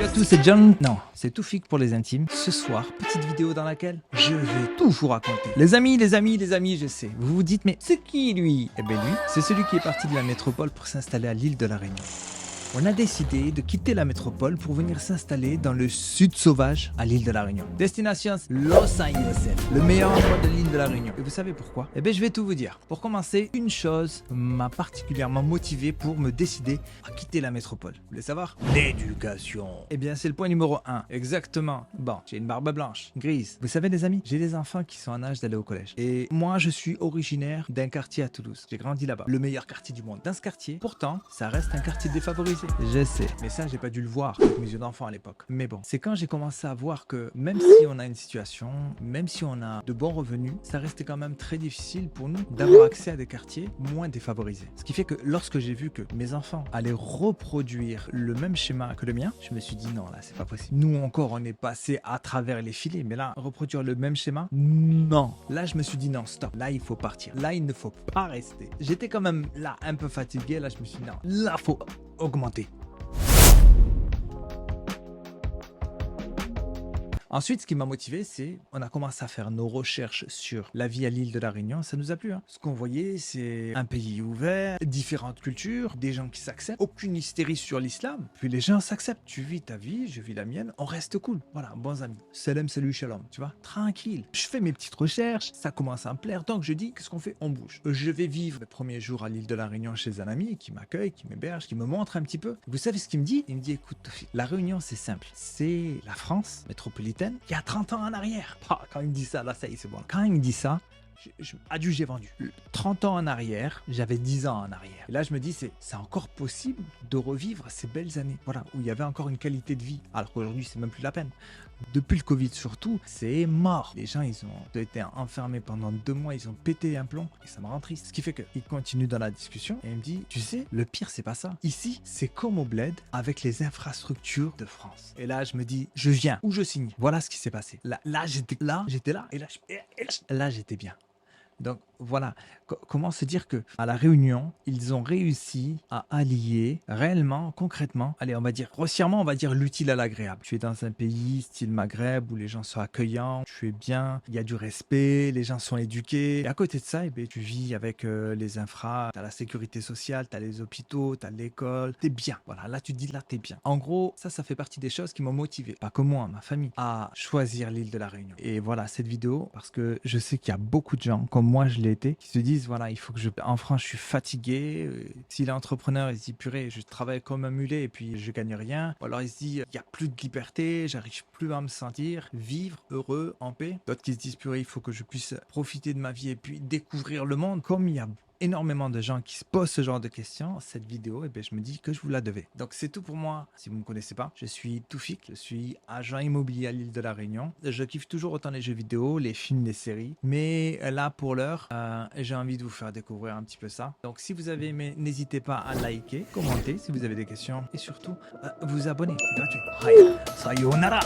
à tous, c'est John. Non, c'est Toufik pour les intimes. Ce soir, petite vidéo dans laquelle je vais tout vous raconter. Les amis, je sais. Vous vous dites, mais c'est qui lui? Eh bien lui, c'est celui qui est parti de la métropole pour s'installer à l'île de la Réunion. On a décidé de quitter la métropole pour venir s'installer dans le sud sauvage à l'île de la Réunion. Destination Los Angeles, le meilleur endroit de l'île de la Réunion. Et vous savez pourquoi? Eh bien, je vais tout vous dire. Pour commencer, une chose m'a particulièrement motivé pour me décider à quitter la métropole. Vous voulez savoir? L'éducation. Eh bien, c'est le point numéro 1. Exactement. Bon, j'ai une barbe blanche, grise. Vous savez, les amis, j'ai des enfants qui sont en âge d'aller au collège. Et moi, je suis originaire d'un quartier à Toulouse. J'ai grandi là-bas. Le meilleur quartier du monde. Dans ce quartier, pourtant, ça reste un quartier défavorisé. Je sais, mais ça j'ai pas dû le voir avec mes yeux d'enfant à l'époque. Mais bon, c'est quand j'ai commencé à voir que même si on a une situation, même si on a de bons revenus, ça restait quand même très difficile pour nous d'avoir accès à des quartiers moins défavorisés. Ce qui fait que lorsque j'ai vu que mes enfants allaient reproduire le même schéma que le mien, je me suis dit non, là c'est pas possible. Nous encore on est passé à travers les filets, mais là reproduire le même schéma, non. Là je me suis dit non, stop, là il faut partir, là il ne faut pas rester. J'étais quand même là un peu fatigué, là je me suis dit non, là faut augmenter. Ensuite, ce qui m'a motivé, c'est on a commencé à faire nos recherches sur la vie à l'île de la Réunion. Ça nous a plu. Ce qu'on voyait, c'est un pays ouvert, différentes cultures, des gens qui s'acceptent, aucune hystérie sur l'islam. Puis les gens s'acceptent. Tu vis ta vie, je vis la mienne, on reste cool. Voilà, bons amis. Salam, salut, shalom. Tu vois, tranquille. Je fais mes petites recherches, ça commence à me plaire. Donc je dis, qu'est-ce qu'on fait? On bouge. Je vais vivre le premier jour à l'île de la Réunion chez un ami qui m'accueille, qui m'héberge, qui me montre un petit peu. Vous savez ce qu'il me dit? Il me dit, écoute, la Réunion, c'est simple. C'est la France métropolitaine. Il y a 30 ans en arrière. Quand il me dit ça, là, ça y est, c'est bon. Quand il me dit ça, adieu, j'ai vendu. 30 ans en arrière, j'avais 10 ans en arrière. Et là, je me dis, c'est encore possible de revivre ces belles années. Voilà, où il y avait encore une qualité de vie. Alors qu'aujourd'hui, c'est même plus la peine. Depuis le Covid surtout, c'est mort. Les gens, ils ont été enfermés pendant 2 mois, ils ont pété un plomb et ça me rend triste. Ce qui fait qu'il continue dans la discussion et il me dit, tu sais, le pire, c'est pas ça. Ici, c'est comme au bled avec les infrastructures de France. Et là, je me dis, je viens ou je signe. Voilà ce qui s'est passé. Là, j'étais là et là, j'étais bien. Donc voilà, comment se dire que à la Réunion, ils ont réussi à allier réellement, concrètement, allez, on va dire grossièrement, on va dire l'utile à l'agréable. Tu es dans un pays style Maghreb où les gens sont accueillants, tu es bien, il y a du respect, les gens sont éduqués. Et à côté de ça, eh bien, tu vis avec les infras, tu as la sécurité sociale, tu as les hôpitaux, tu as l'école, tu es bien. Voilà, là tu te dis là tu es bien. En gros, ça fait partie des choses qui m'ont motivé, pas que moi, ma famille, à choisir l'île de la Réunion. Et voilà cette vidéo parce que je sais qu'il y a beaucoup de gens comme moi je l'ai été, qui se disent voilà, il faut que en France je suis fatigué. Si l'entrepreneur il se dit purée, je travaille comme un mulet et puis je gagne rien, ou alors il se dit il y a plus de liberté, j'arrive plus à me sentir vivre heureux en paix. D'autres qui se disent purée, il faut que je puisse profiter de ma vie et puis découvrir le monde. Comme il y a énormément de gens qui se posent ce genre de questions, cette vidéo, et je me dis que je vous la devais. Donc c'est tout pour moi. Si vous ne me connaissez pas, je suis Toufik, je suis agent immobilier à l'île de la Réunion. Je kiffe toujours autant les jeux vidéo, les films, les séries, mais là pour l'heure, j'ai envie de vous faire découvrir un petit peu ça. Donc si vous avez aimé, n'hésitez pas à liker, commenter si vous avez des questions et surtout vous abonner, c'est gratuit. Sayonara.